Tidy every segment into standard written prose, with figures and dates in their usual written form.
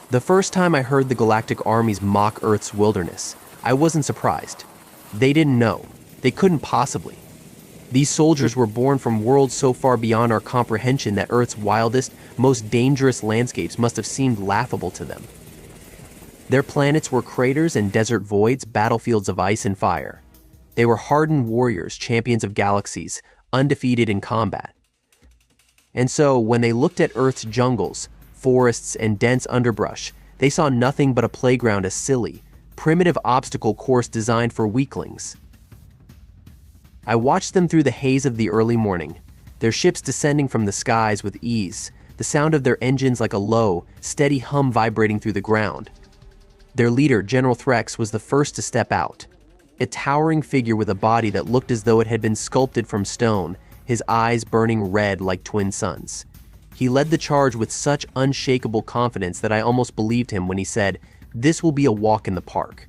The first time I heard the Galactic Armies mock Earth's wilderness, I wasn't surprised. They didn't know. They couldn't possibly. These soldiers were born from worlds so far beyond our comprehension that Earth's wildest, most dangerous landscapes must have seemed laughable to them. Their planets were craters and desert voids, battlefields of ice and fire. They were hardened warriors, champions of galaxies, undefeated in combat. And so, when they looked at Earth's jungles, forests, and dense underbrush, they saw nothing but a playground, a silly, primitive obstacle course designed for weaklings. I watched them through the haze of the early morning, their ships descending from the skies with ease, the sound of their engines like a low, steady hum vibrating through the ground. Their leader, General Threx, was the first to step out. A towering figure with a body that looked as though it had been sculpted from stone, his eyes burning red like twin suns. He led the charge with such unshakable confidence that I almost believed him when he said, "This will be a walk in the park."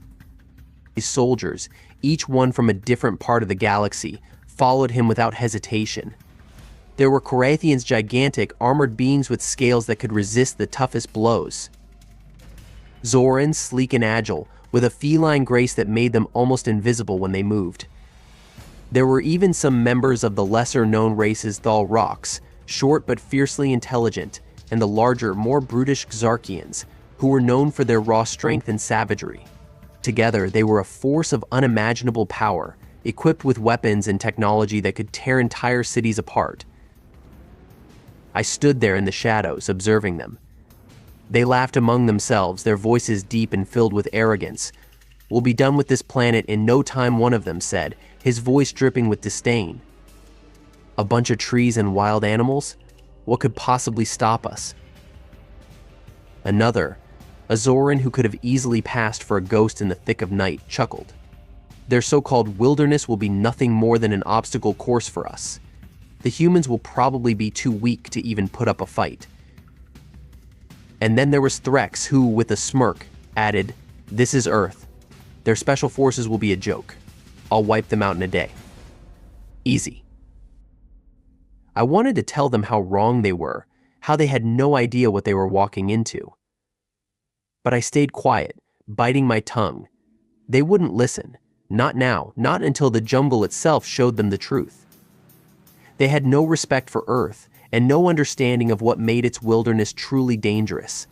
His soldiers, each one from a different part of the galaxy, followed him without hesitation. There were Korathians, gigantic, armored beings with scales that could resist the toughest blows. Zorans, sleek and agile, with a feline grace that made them almost invisible when they moved. There were even some members of the lesser-known races Thal Rocks, short but fiercely intelligent, and the larger, more brutish Xarkians, who were known for their raw strength and savagery. Together, they were a force of unimaginable power, equipped with weapons and technology that could tear entire cities apart. I stood there in the shadows, observing them. They laughed among themselves, their voices deep and filled with arrogance. "We'll be done with this planet in no time," one of them said, his voice dripping with disdain. "A bunch of trees and wild animals? What could possibly stop us?" Another, a Zoran who could have easily passed for a ghost in the thick of night, chuckled. "Their so-called wilderness will be nothing more than an obstacle course for us. The humans will probably be too weak to even put up a fight." And then there was Threx, who, with a smirk, added, "This is Earth. Their special forces will be a joke. I'll wipe them out in a day. Easy." I wanted to tell them how wrong they were, how they had no idea what they were walking into. But I stayed quiet, biting my tongue. They wouldn't listen. Not now, not until the jungle itself showed them the truth. They had no respect for Earth, and no understanding of what made its wilderness truly dangerous.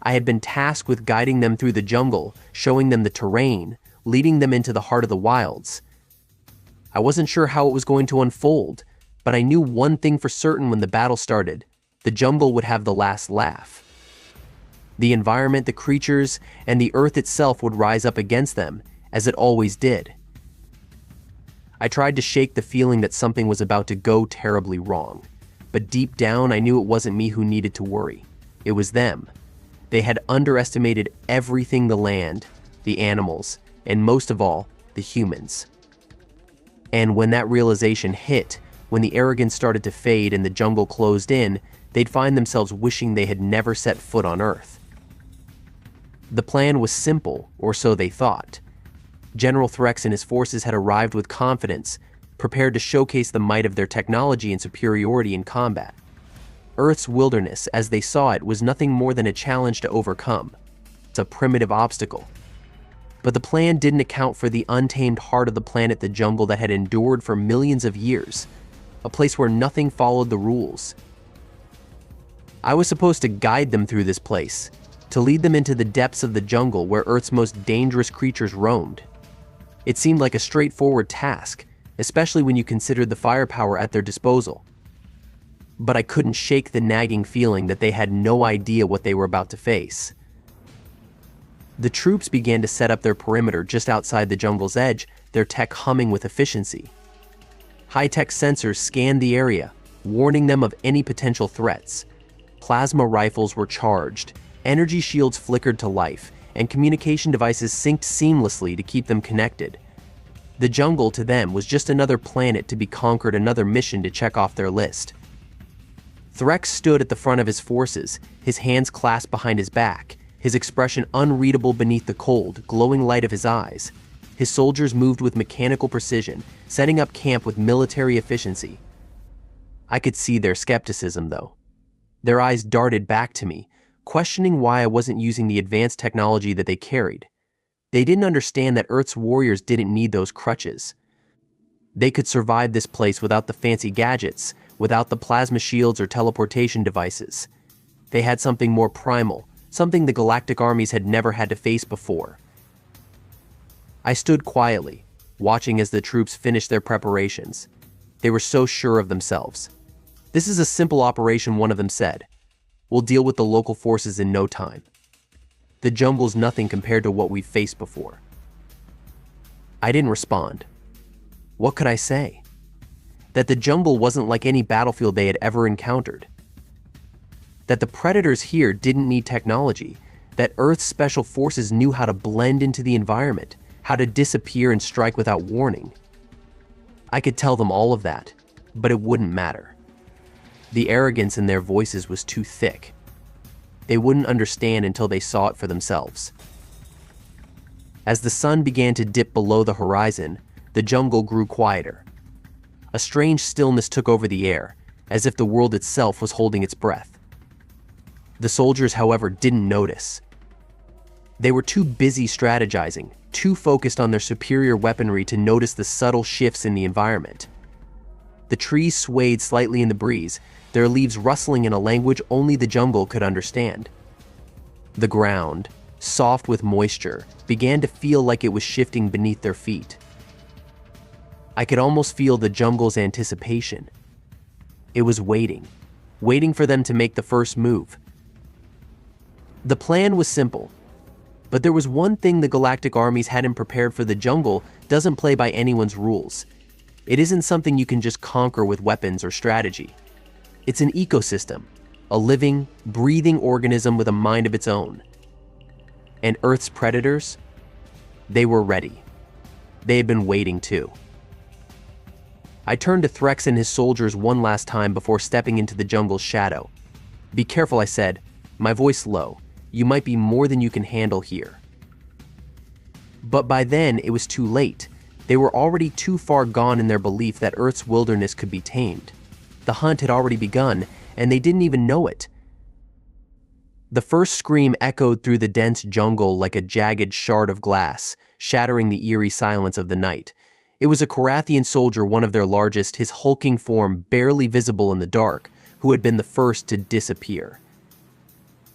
I had been tasked with guiding them through the jungle, showing them the terrain, leading them into the heart of the wilds. I wasn't sure how it was going to unfold, but I knew one thing for certain when the battle started: the jungle would have the last laugh. The environment, the creatures, and the Earth itself would rise up against them, as it always did. I tried to shake the feeling that something was about to go terribly wrong, but deep down I knew it wasn't me who needed to worry. It was them. They had underestimated everything: the land, the animals, and most of all, the humans. And when that realization hit, when the arrogance started to fade and the jungle closed in, they'd find themselves wishing they had never set foot on Earth. The plan was simple, or so they thought. General Threx and his forces had arrived with confidence, prepared to showcase the might of their technology and superiority in combat. Earth's wilderness, as they saw it, was nothing more than a challenge to overcome. It's a primitive obstacle. But the plan didn't account for the untamed heart of the planet, the jungle that had endured for millions of years, a place where nothing followed the rules. I was supposed to guide them through this place, to lead them into the depths of the jungle where Earth's most dangerous creatures roamed. It seemed like a straightforward task, especially when you considered the firepower at their disposal. But I couldn't shake the nagging feeling that they had no idea what they were about to face. The troops began to set up their perimeter just outside the jungle's edge, their tech humming with efficiency. High-tech sensors scanned the area, warning them of any potential threats. Plasma rifles were charged, energy shields flickered to life, and communication devices synced seamlessly to keep them connected. The jungle to them was just another planet to be conquered, another mission to check off their list. Threx stood at the front of his forces, his hands clasped behind his back, his expression unreadable beneath the cold, glowing light of his eyes. His soldiers moved with mechanical precision, setting up camp with military efficiency. I could see their skepticism, though. Their eyes darted back to me, questioning why I wasn't using the advanced technology that they carried. They didn't understand that Earth's warriors didn't need those crutches. They could survive this place without the fancy gadgets, without the plasma shields or teleportation devices. They had something more primal, something the Galactic armies had never had to face before. I stood quietly, watching as the troops finished their preparations. They were so sure of themselves. "This is a simple operation," one of them said. "We'll deal with the local forces in no time. The jungle's nothing compared to what we've faced before." I didn't respond. What could I say? That the jungle wasn't like any battlefield they had ever encountered. That the predators here didn't need technology. That Earth's special forces knew how to blend into the environment, how to disappear and strike without warning. I could tell them all of that, but it wouldn't matter. The arrogance in their voices was too thick. They wouldn't understand until they saw it for themselves. As the sun began to dip below the horizon, the jungle grew quieter. A strange stillness took over the air, as if the world itself was holding its breath. The soldiers, however, didn't notice. They were too busy strategizing, too focused on their superior weaponry to notice the subtle shifts in the environment. The trees swayed slightly in the breeze, their leaves rustling in a language only the jungle could understand. The ground, soft with moisture, began to feel like it was shifting beneath their feet. I could almost feel the jungle's anticipation. It was waiting for them to make the first move. The plan was simple, but there was one thing the Galactic armies hadn't prepared for. The jungle doesn't play by anyone's rules. It isn't something you can just conquer with weapons or strategy. It's an ecosystem, a living, breathing organism with a mind of its own. And Earth's predators? They were ready. They had been waiting too. I turned to Threx and his soldiers one last time before stepping into the jungle's shadow. "Be careful," I said, my voice low. "You might be more than you can handle here." But by then, it was too late. They were already too far gone in their belief that Earth's wilderness could be tamed. The hunt had already begun, and they didn't even know it. The first scream echoed through the dense jungle like a jagged shard of glass, shattering the eerie silence of the night. It was a Korathian soldier, one of their largest, his hulking form barely visible in the dark, who had been the first to disappear.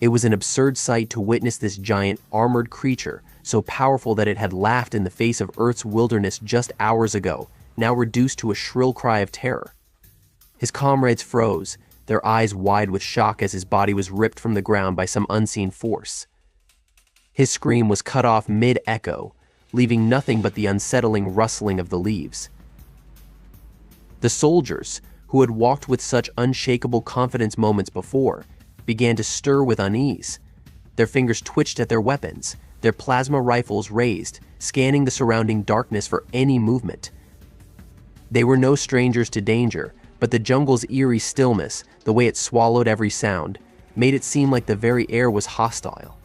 It was an absurd sight to witness this giant, armored creature, so powerful that it had laughed in the face of Earth's wilderness just hours ago, now reduced to a shrill cry of terror. His comrades froze, their eyes wide with shock as his body was ripped from the ground by some unseen force. His scream was cut off mid-echo, leaving nothing but the unsettling rustling of the leaves. The soldiers, who had walked with such unshakable confidence moments before, began to stir with unease. Their fingers twitched at their weapons, their plasma rifles raised, scanning the surrounding darkness for any movement. They were no strangers to danger, but the jungle's eerie stillness, the way it swallowed every sound, made it seem like the very air was hostile.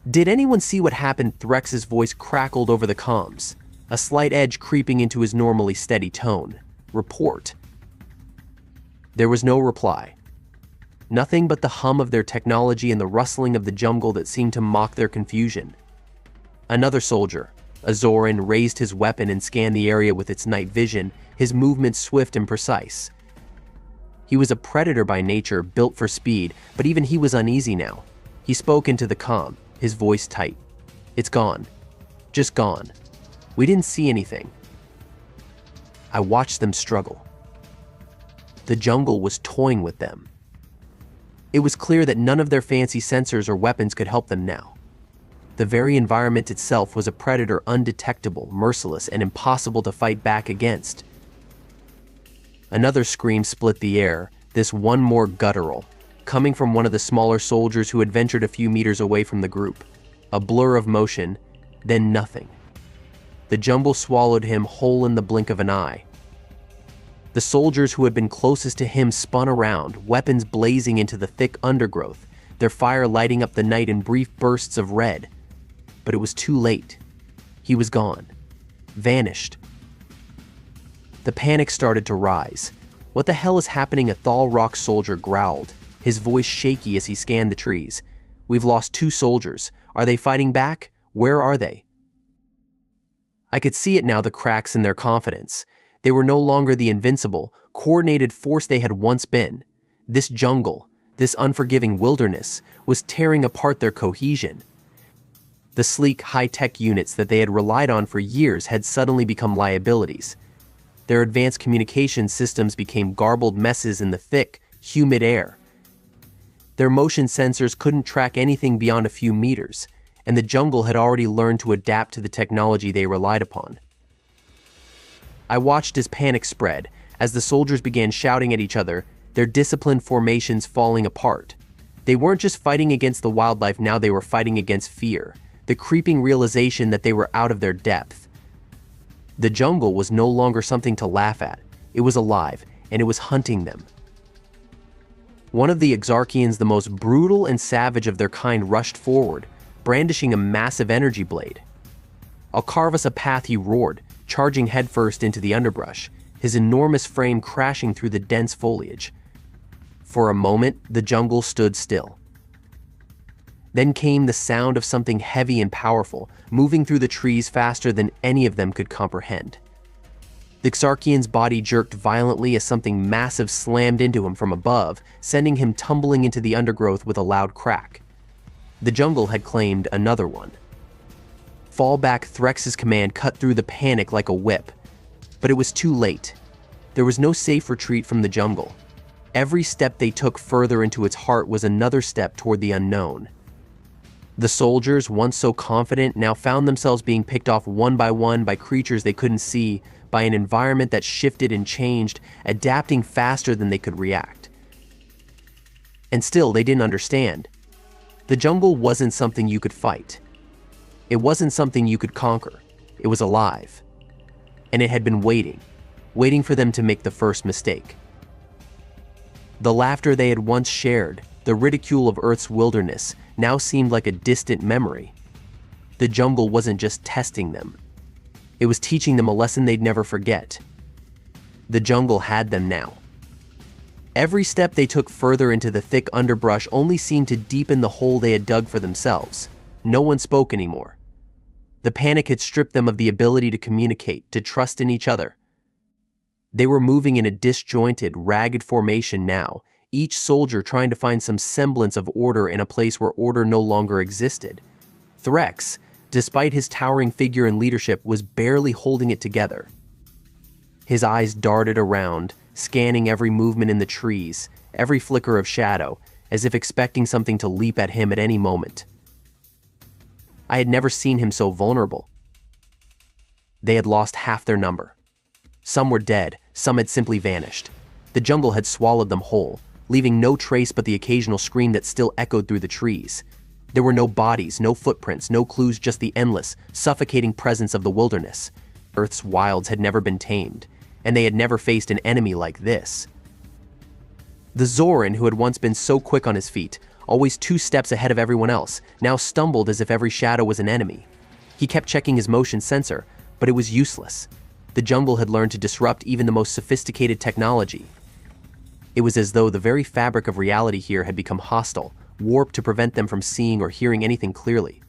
"Did anyone see what happened?" Threx's voice crackled over the comms, a slight edge creeping into his normally steady tone. "Report." There was no reply. Nothing but the hum of their technology and the rustling of the jungle that seemed to mock their confusion. Another soldier, a Zoran, raised his weapon and scanned the area with its night vision, his movements swift and precise. He was a predator by nature, built for speed, but even he was uneasy now. He spoke into the comm, his voice tight. "It's gone. Just gone. We didn't see anything." I watched them struggle. The jungle was toying with them. It was clear that none of their fancy sensors or weapons could help them now. The very environment itself was a predator, undetectable, merciless, and impossible to fight back against. Another scream split the air, this one more guttural, coming from one of the smaller soldiers who had ventured a few meters away from the group. A blur of motion, then nothing. The jungle swallowed him whole in the blink of an eye. The soldiers who had been closest to him spun around, weapons blazing into the thick undergrowth, their fire lighting up the night in brief bursts of red. But it was too late. He was gone. Vanished. The panic started to rise. "What the hell is happening?" a Thalrock soldier growled. his voice shaky as he scanned the trees. "We've lost 2 soldiers. Are they fighting back? Where are they?" I could see it now, the cracks in their confidence. They were no longer the invincible, coordinated force they had once been. This jungle, this unforgiving wilderness, was tearing apart their cohesion. The sleek, high-tech units that they had relied on for years had suddenly become liabilities. Their advanced communication systems became garbled messes in the thick, humid air. Their motion sensors couldn't track anything beyond a few meters, and the jungle had already learned to adapt to the technology they relied upon. I watched as panic spread, as the soldiers began shouting at each other, their disciplined formations falling apart. They weren't just fighting against the wildlife, now they were fighting against fear, the creeping realization that they were out of their depth. The jungle was no longer something to laugh at. It was alive, and it was hunting them. One of the Exarchians, the most brutal and savage of their kind, rushed forward, brandishing a massive energy blade. "I'll carve us a path," he roared, charging headfirst into the underbrush, his enormous frame crashing through the dense foliage. For a moment, the jungle stood still. Then came the sound of something heavy and powerful, moving through the trees faster than any of them could comprehend. The Exarchian's body jerked violently as something massive slammed into him from above, sending him tumbling into the undergrowth with a loud crack. The jungle had claimed another one. Fallback Threx's command cut through the panic like a whip, but it was too late. There was no safe retreat from the jungle. Every step they took further into its heart was another step toward the unknown. The soldiers, once so confident, now found themselves being picked off one by creatures they couldn't see, by an environment that shifted and changed, adapting faster than they could react. And still, they didn't understand. The jungle wasn't something you could fight. It wasn't something you could conquer. It was alive. And it had been waiting for them to make the first mistake. The laughter they had once shared, the ridicule of Earth's wilderness, now seemed like a distant memory. The jungle wasn't just testing them. It was teaching them a lesson they'd never forget. The jungle had them now. Every step they took further into the thick underbrush only seemed to deepen the hole they had dug for themselves. No one spoke anymore. The panic had stripped them of the ability to communicate, to trust in each other. They were moving in a disjointed, ragged formation now, each soldier trying to find some semblance of order in a place where order no longer existed. Threx, despite his towering figure and leadership, was barely holding it together. His eyes darted around, scanning every movement in the trees, every flicker of shadow, as if expecting something to leap at him at any moment. I had never seen him so vulnerable. They had lost half their number. Some were dead, some had simply vanished. The jungle had swallowed them whole, leaving no trace but the occasional scream that still echoed through the trees. There were no bodies, no footprints, no clues, just the endless, suffocating presence of the wilderness. Earth's wilds had never been tamed, and they had never faced an enemy like this. The Zoran, who had once been so quick on his feet, always 2 steps ahead of everyone else, now stumbled as if every shadow was an enemy. He kept checking his motion sensor, but it was useless. The jungle had learned to disrupt even the most sophisticated technology. It was as though the very fabric of reality here had become hostile, warped to prevent them from seeing or hearing anything clearly.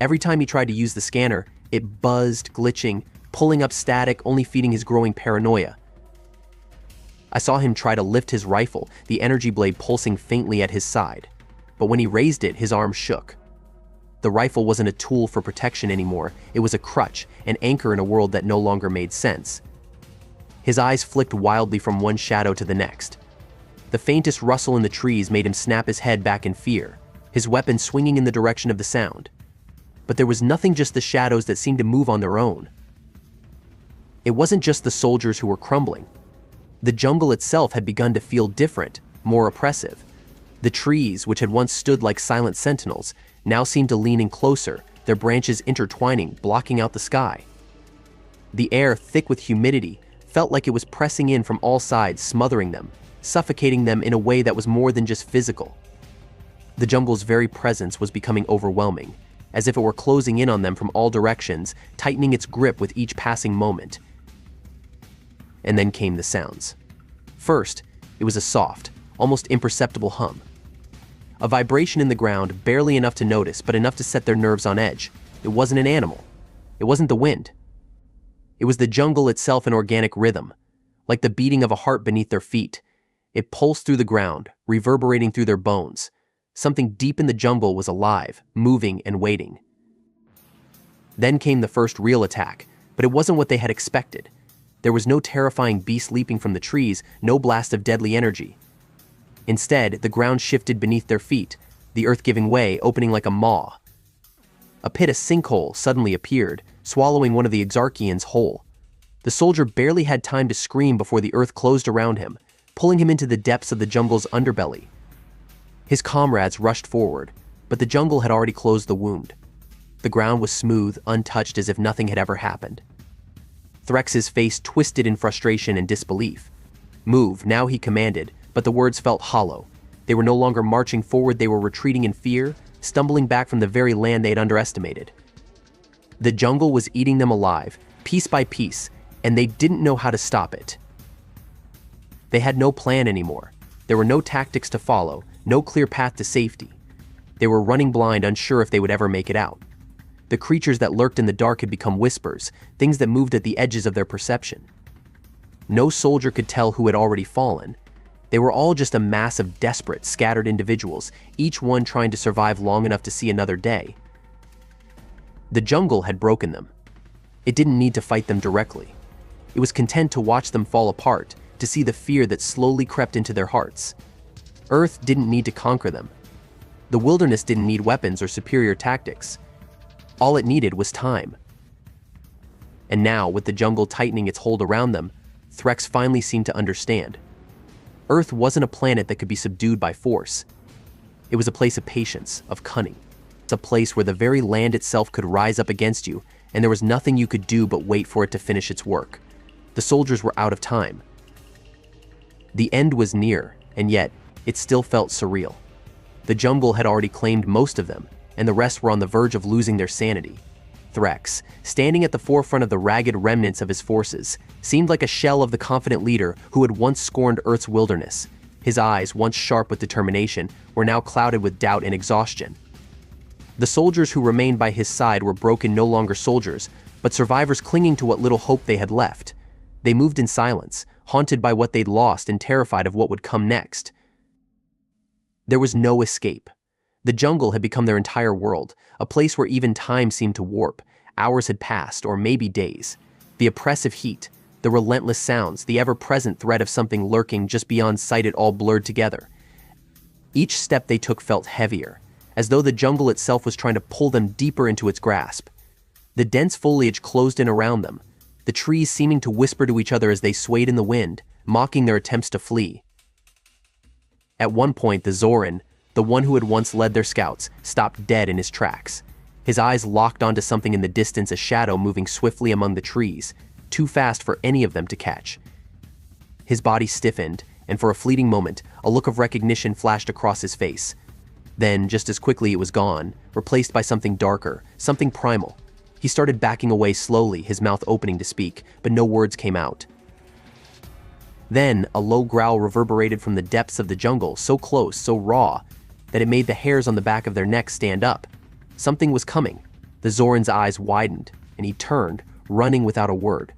Every time he tried to use the scanner, it buzzed, glitching, pulling up static, only feeding his growing paranoia. I saw him try to lift his rifle, the energy blade pulsing faintly at his side. But when he raised it, his arm shook. The rifle wasn't a tool for protection anymore. It was a crutch, an anchor in a world that no longer made sense. His eyes flicked wildly from one shadow to the next. The faintest rustle in the trees made him snap his head back in fear, his weapon swinging in the direction of the sound. But there was nothing, just the shadows that seemed to move on their own. It wasn't just the soldiers who were crumbling. The jungle itself had begun to feel different, more oppressive. The trees, which had once stood like silent sentinels, now seemed to lean in closer, their branches intertwining, blocking out the sky. The air, thick with humidity, felt like it was pressing in from all sides, smothering them, suffocating them in a way that was more than just physical. The jungle's very presence was becoming overwhelming, as if it were closing in on them from all directions, tightening its grip with each passing moment. And then came the sounds. First, it was a soft, almost imperceptible hum. A vibration in the ground, barely enough to notice, but enough to set their nerves on edge. It wasn't an animal. It wasn't the wind. It was the jungle itself, an organic rhythm, like the beating of a heart beneath their feet. It pulsed through the ground, reverberating through their bones. Something deep in the jungle was alive, moving and waiting. Then came the first real attack, but it wasn't what they had expected. There was no terrifying beast leaping from the trees, no blast of deadly energy. Instead, the ground shifted beneath their feet, the earth giving way, opening like a maw. A sinkhole, suddenly appeared, swallowing one of the Exarchians whole. The soldier barely had time to scream before the earth closed around him, pulling him into the depths of the jungle's underbelly. His comrades rushed forward, but the jungle had already closed the wound. The ground was smooth, untouched, as if nothing had ever happened. Threx's face twisted in frustration and disbelief. Move, now he commanded, but the words felt hollow. They were no longer marching forward, they were retreating in fear, stumbling back from the very land they had underestimated. The jungle was eating them alive, piece by piece, and they didn't know how to stop it. They had no plan anymore. There were no tactics to follow, no clear path to safety. They were running blind, unsure if they would ever make it out. The creatures that lurked in the dark had become whispers, things that moved at the edges of their perception. No soldier could tell who had already fallen. They were all just a mass of desperate, scattered individuals, each one trying to survive long enough to see another day. The jungle had broken them. It didn't need to fight them directly. It was content to watch them fall apart, to see the fear that slowly crept into their hearts. Earth didn't need to conquer them. The wilderness didn't need weapons or superior tactics. All it needed was time. And now, with the jungle tightening its hold around them, Threx finally seemed to understand. Earth wasn't a planet that could be subdued by force. It was a place of patience, of cunning. It's a place where the very land itself could rise up against you, and there was nothing you could do but wait for it to finish its work. The soldiers were out of time. The end was near, and yet, it still felt surreal. The jungle had already claimed most of them, and the rest were on the verge of losing their sanity. Threx, standing at the forefront of the ragged remnants of his forces, seemed like a shell of the confident leader who had once scorned Earth's wilderness. His eyes, once sharp with determination, were now clouded with doubt and exhaustion. The soldiers who remained by his side were broken, no longer soldiers, but survivors clinging to what little hope they had left. They moved in silence, haunted by what they'd lost and terrified of what would come next. There was no escape. The jungle had become their entire world, a place where even time seemed to warp. Hours had passed, or maybe days. The oppressive heat, the relentless sounds, the ever-present threat of something lurking just beyond sight, it all blurred together. Each step they took felt heavier, as though the jungle itself was trying to pull them deeper into its grasp. The dense foliage closed in around them, the trees seeming to whisper to each other as they swayed in the wind, mocking their attempts to flee. At one point, the Zoran, the one who had once led their scouts, stopped dead in his tracks. His eyes locked onto something in the distance, a shadow moving swiftly among the trees, too fast for any of them to catch. His body stiffened, and for a fleeting moment, a look of recognition flashed across his face. Then, just as quickly, it was gone, replaced by something darker, something primal. He started backing away slowly, his mouth opening to speak, but no words came out. Then, a low growl reverberated from the depths of the jungle, so close, so raw, that it made the hairs on the back of their necks stand up. Something was coming. The Zoran's eyes widened, and he turned, running without a word.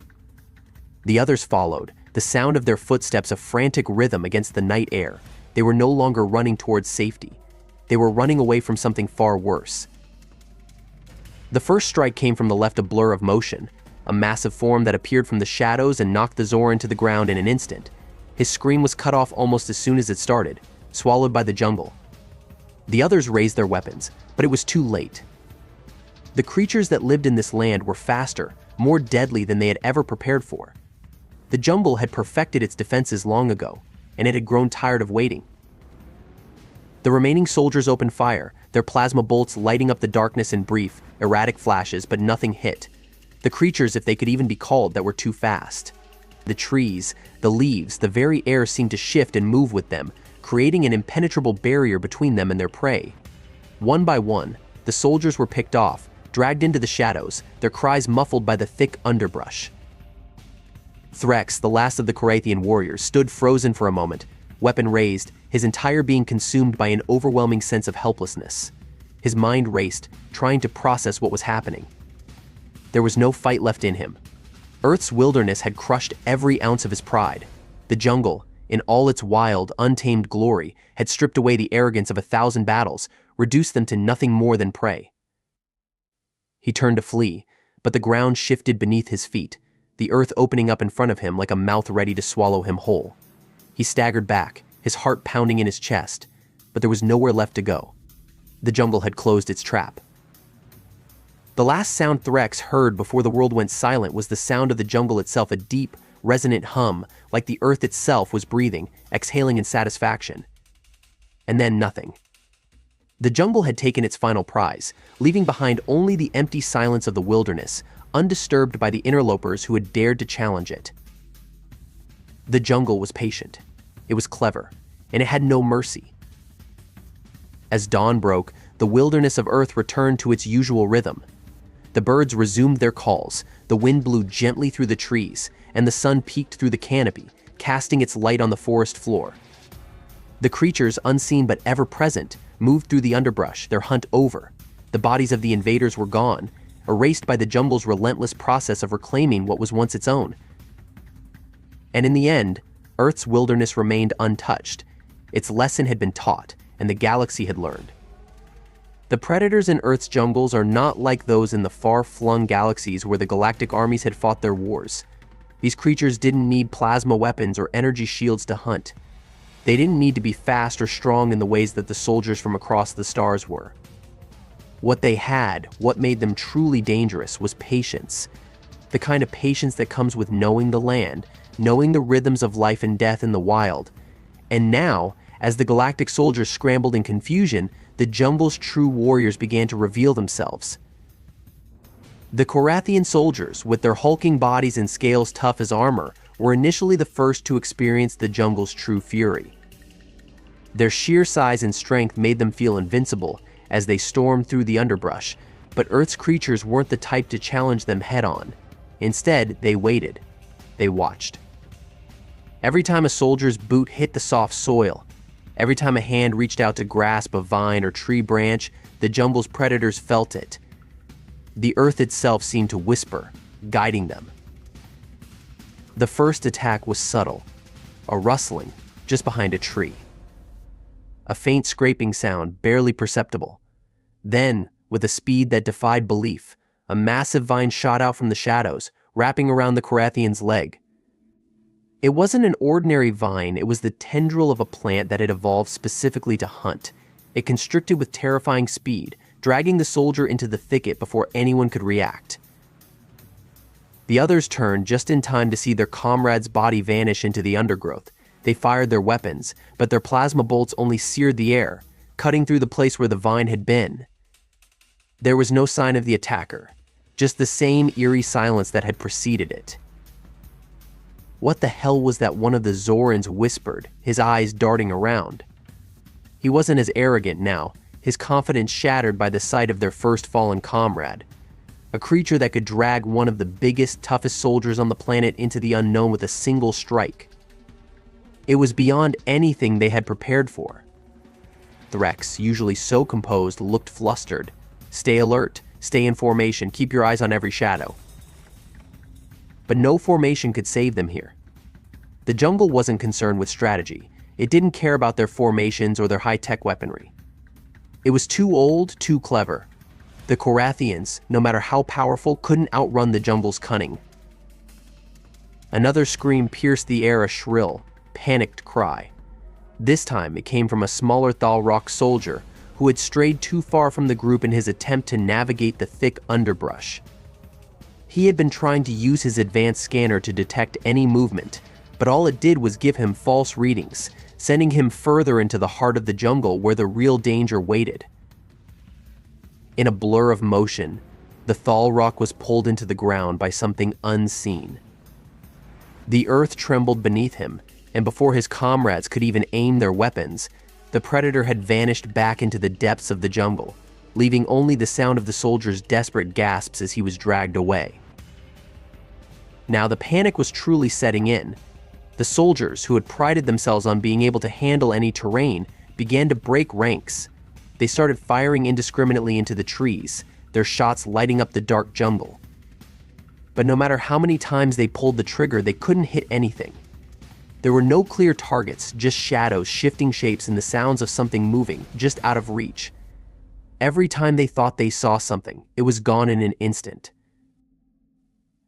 The others followed, the sound of their footsteps a frantic rhythm against the night air. They were no longer running towards safety. They were running away from something far worse. The first strike came from the left, a blur of motion, a massive form that appeared from the shadows and knocked the Zoran to the ground in an instant. His scream was cut off almost as soon as it started, swallowed by the jungle. The others raised their weapons, but it was too late. The creatures that lived in this land were faster, more deadly than they had ever prepared for. The jungle had perfected its defenses long ago, and it had grown tired of waiting. The remaining soldiers opened fire, their plasma bolts lighting up the darkness in brief, erratic flashes, but nothing hit. The creatures, if they could even be called, that were too fast. The trees, the leaves, the very air seemed to shift and move with them, creating an impenetrable barrier between them and their prey. One by one, the soldiers were picked off, dragged into the shadows, their cries muffled by the thick underbrush. Threx, the last of the Korathian warriors, stood frozen for a moment, weapon raised, his entire being consumed by an overwhelming sense of helplessness. His mind raced, trying to process what was happening. There was no fight left in him. Earth's wilderness had crushed every ounce of his pride. The jungle, in all its wild, untamed glory, had stripped away the arrogance of 1,000 battles, reduced them to nothing more than prey. He turned to flee, but the ground shifted beneath his feet, the earth opening up in front of him like a mouth ready to swallow him whole. He staggered back, his heart pounding in his chest, but there was nowhere left to go. The jungle had closed its trap. The last sound Threx heard before the world went silent was the sound of the jungle itself, a deep, resonant hum, like the earth itself was breathing, exhaling in satisfaction. And then nothing. The jungle had taken its final prize, leaving behind only the empty silence of the wilderness, undisturbed by the interlopers who had dared to challenge it. The jungle was patient. It was clever, and it had no mercy. As dawn broke, the wilderness of Earth returned to its usual rhythm. The birds resumed their calls, the wind blew gently through the trees, and the sun peeked through the canopy, casting its light on the forest floor. The creatures, unseen but ever present, moved through the underbrush, their hunt over. The bodies of the invaders were gone, erased by the jungle's relentless process of reclaiming what was once its own. And in the end, Earth's wilderness remained untouched. Its lesson had been taught, and the galaxy had learned. The predators in Earth's jungles are not like those in the far-flung galaxies where the galactic armies had fought their wars. These creatures didn't need plasma weapons or energy shields to hunt. They didn't need to be fast or strong in the ways that the soldiers from across the stars were. What they had, what made them truly dangerous, was patience. The kind of patience that comes with knowing the land, knowing the rhythms of life and death in the wild. And now, as the galactic soldiers scrambled in confusion, the jungle's true warriors began to reveal themselves. The Korathian soldiers, with their hulking bodies and scales tough as armor, were initially the first to experience the jungle's true fury. Their sheer size and strength made them feel invincible as they stormed through the underbrush, but Earth's creatures weren't the type to challenge them head-on. Instead, they waited. They watched. Every time a soldier's boot hit the soft soil, every time a hand reached out to grasp a vine or tree branch, the jungle's predators felt it. The earth itself seemed to whisper, guiding them. The first attack was subtle, a rustling just behind a tree. A faint scraping sound, barely perceptible. Then, with a speed that defied belief, a massive vine shot out from the shadows, wrapping around the Korathian's leg. It wasn't an ordinary vine, it was the tendril of a plant that had evolved specifically to hunt. It constricted with terrifying speed, dragging the soldier into the thicket before anyone could react. The others turned just in time to see their comrade's body vanish into the undergrowth. They fired their weapons, but their plasma bolts only seared the air, cutting through the place where the vine had been. There was no sign of the attacker, just the same eerie silence that had preceded it. What the hell was that one of the Zorans whispered, his eyes darting around? He wasn't as arrogant now, his confidence shattered by the sight of their first fallen comrade. A creature that could drag one of the biggest, toughest soldiers on the planet into the unknown with a single strike. It was beyond anything they had prepared for. Threx, usually so composed, looked flustered. Stay alert, stay in formation, keep your eyes on every shadow. But no formation could save them here. The jungle wasn't concerned with strategy. It didn't care about their formations or their high-tech weaponry. It was too old, too clever. The Korathians, no matter how powerful, couldn't outrun the jungle's cunning. Another scream pierced the air, a shrill, panicked cry. This time it came from a smaller Thalrock soldier who had strayed too far from the group in his attempt to navigate the thick underbrush. He had been trying to use his advanced scanner to detect any movement, but all it did was give him false readings, sending him further into the heart of the jungle where the real danger waited. In a blur of motion, the Thalrock was pulled into the ground by something unseen. The earth trembled beneath him, and before his comrades could even aim their weapons, the predator had vanished back into the depths of the jungle, leaving only the sound of the soldier's desperate gasps as he was dragged away. Now the panic was truly setting in. The soldiers, who had prided themselves on being able to handle any terrain, began to break ranks. They started firing indiscriminately into the trees, their shots lighting up the dark jungle. But no matter how many times they pulled the trigger, they couldn't hit anything. There were no clear targets, just shadows, shifting shapes, and the sounds of something moving, just out of reach. Every time they thought they saw something, it was gone in an instant.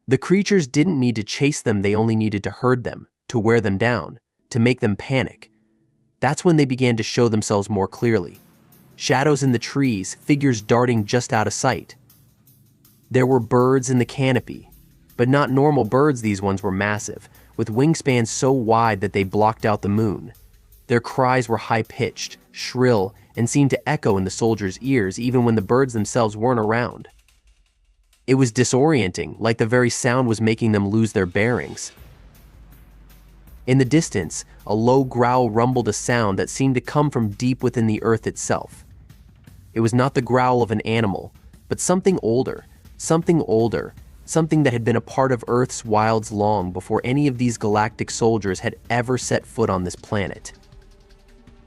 The creatures didn't need to chase them, they only needed to herd them, to wear them down, to make them panic. That's when they began to show themselves more clearly. Shadows in the trees, figures darting just out of sight. There were birds in the canopy, but not normal birds. These ones were massive, with wingspans so wide that they blocked out the moon. Their cries were high-pitched, shrill, and seemed to echo in the soldiers' ears even when the birds themselves weren't around. It was disorienting, like the very sound was making them lose their bearings. In the distance, a low growl rumbled, a sound that seemed to come from deep within the earth itself. It was not the growl of an animal, but something older, something that had been a part of Earth's wilds long before any of these galactic soldiers had ever set foot on this planet.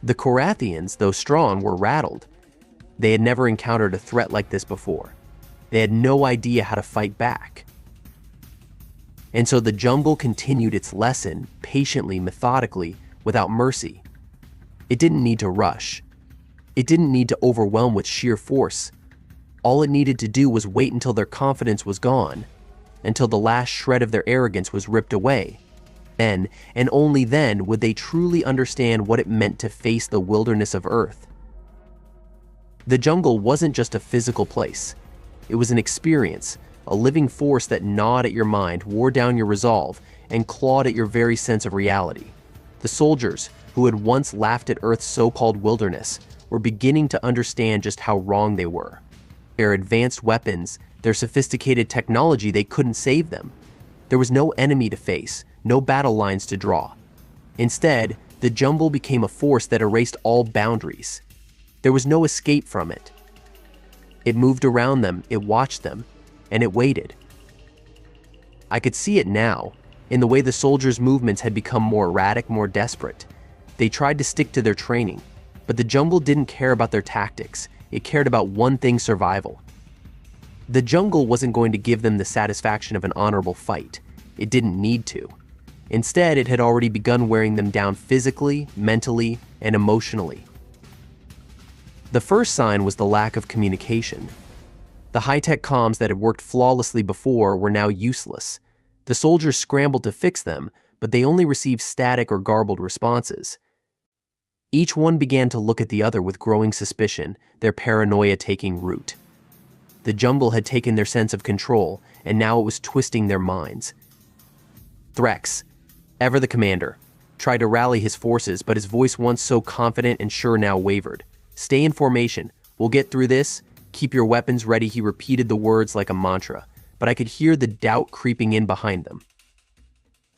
The Korathians, though strong, were rattled. They had never encountered a threat like this before. They had no idea how to fight back. And so the jungle continued its lesson, patiently, methodically, without mercy. It didn't need to rush. It didn't need to overwhelm with sheer force. All it needed to do was wait until their confidence was gone, until the last shred of their arrogance was ripped away. Then, and only then, would they truly understand what it meant to face the wilderness of Earth. The jungle wasn't just a physical place. It was an experience, a living force that gnawed at your mind, wore down your resolve, and clawed at your very sense of reality. The soldiers, who had once laughed at Earth's so-called wilderness, were beginning to understand just how wrong they were. Their advanced weapons, their sophisticated technology, they couldn't save them. There was no enemy to face, no battle lines to draw. Instead, the jungle became a force that erased all boundaries. There was no escape from it. It moved around them, it watched them, and it waited. I could see it now, in the way the soldiers' movements had become more erratic, more desperate. They tried to stick to their training, but the jungle didn't care about their tactics. It cared about one thing: survival. The jungle wasn't going to give them the satisfaction of an honorable fight. It didn't need to. Instead, it had already begun wearing them down physically, mentally, and emotionally. The first sign was the lack of communication. The high-tech comms that had worked flawlessly before were now useless. The soldiers scrambled to fix them, but they only received static or garbled responses. Each one began to look at the other with growing suspicion, their paranoia taking root. The jungle had taken their sense of control, and now it was twisting their minds. Threx, ever the commander, tried to rally his forces, but his voice, once so confident and sure, now wavered. "Stay in formation. We'll get through this. Keep your weapons ready." He repeated the words like a mantra, but I could hear the doubt creeping in behind them.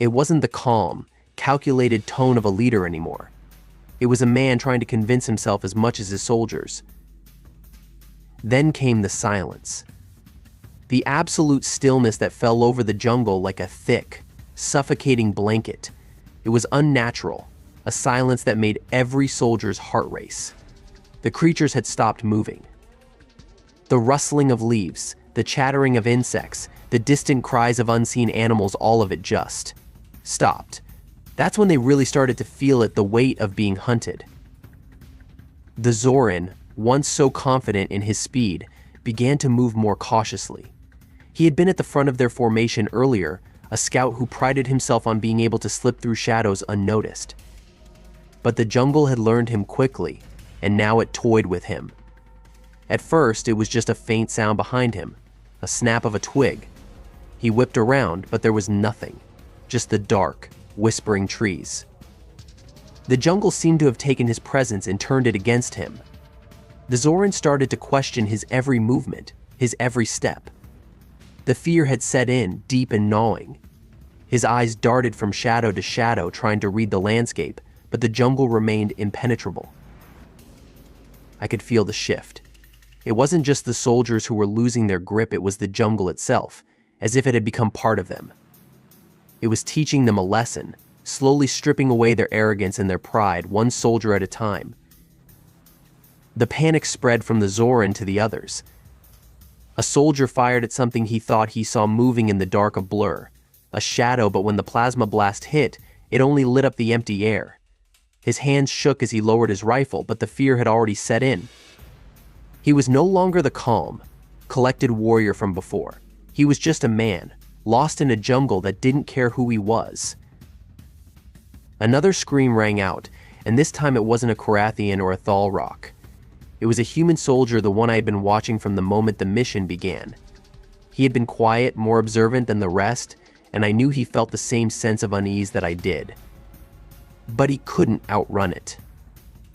It wasn't the calm, calculated tone of a leader anymore. It was a man trying to convince himself as much as his soldiers. Then came the silence. The absolute stillness that fell over the jungle like a thick, suffocating blanket. It was unnatural, a silence that made every soldier's heart race. The creatures had stopped moving. The rustling of leaves, the chattering of insects, the distant cries of unseen animals, all of it just stopped. That's when they really started to feel it, the weight of being hunted. The Zoran, once so confident in his speed, began to move more cautiously. He had been at the front of their formation earlier, a scout who prided himself on being able to slip through shadows unnoticed. But the jungle had learned him quickly, and now it toyed with him. At first, it was just a faint sound behind him, a snap of a twig. He whipped around, but there was nothing, just the dark, whispering trees. The jungle seemed to have taken his presence and turned it against him. The Zoran started to question his every movement, his every step. The fear had set in, deep and gnawing. His eyes darted from shadow to shadow, trying to read the landscape, but the jungle remained impenetrable. I could feel the shift. It wasn't just the soldiers who were losing their grip, it was the jungle itself, as if it had become part of them. It was teaching them a lesson, slowly stripping away their arrogance and their pride, one soldier at a time. The panic spread from the Zoran to the others. A soldier fired at something he thought he saw moving in the dark of blur, a shadow, but when the plasma blast hit, it only lit up the empty air. His hands shook as he lowered his rifle, but the fear had already set in. He was no longer the calm, collected warrior from before. He was just a man, lost in a jungle that didn't care who he was. Another scream rang out, and this time it wasn't a Korathian or a Thalrock. It was a human soldier, the one I had been watching from the moment the mission began. He had been quiet, more observant than the rest, and I knew he felt the same sense of unease that I did. But he couldn't outrun it.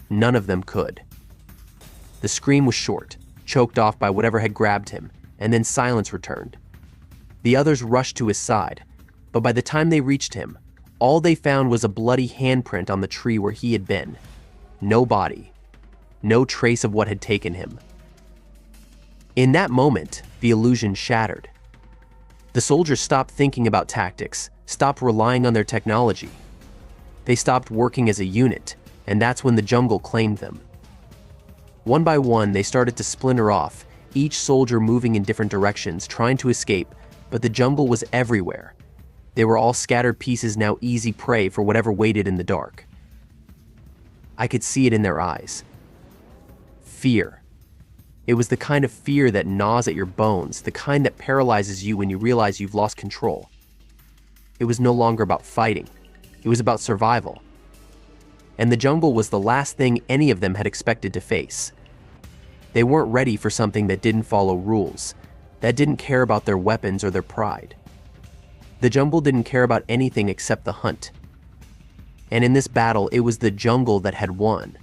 None of them could. The scream was short, choked off by whatever had grabbed him, and then silence returned. The others rushed to his side, but by the time they reached him, all they found was a bloody handprint on the tree where he had been. No body. No trace of what had taken him. In that moment, the illusion shattered. The soldiers stopped thinking about tactics, stopped relying on their technology. They stopped working as a unit, and that's when the jungle claimed them. One by one, they started to splinter off, each soldier moving in different directions, trying to escape, but the jungle was everywhere. They were all scattered pieces, now easy prey for whatever waited in the dark. I could see it in their eyes. Fear. It was the kind of fear that gnaws at your bones, the kind that paralyzes you when you realize you've lost control. It was no longer about fighting. It was about survival. And the jungle was the last thing any of them had expected to face. They weren't ready for something that didn't follow rules, that didn't care about their weapons or their pride. The jungle didn't care about anything except the hunt. And in this battle, it was the jungle that had won.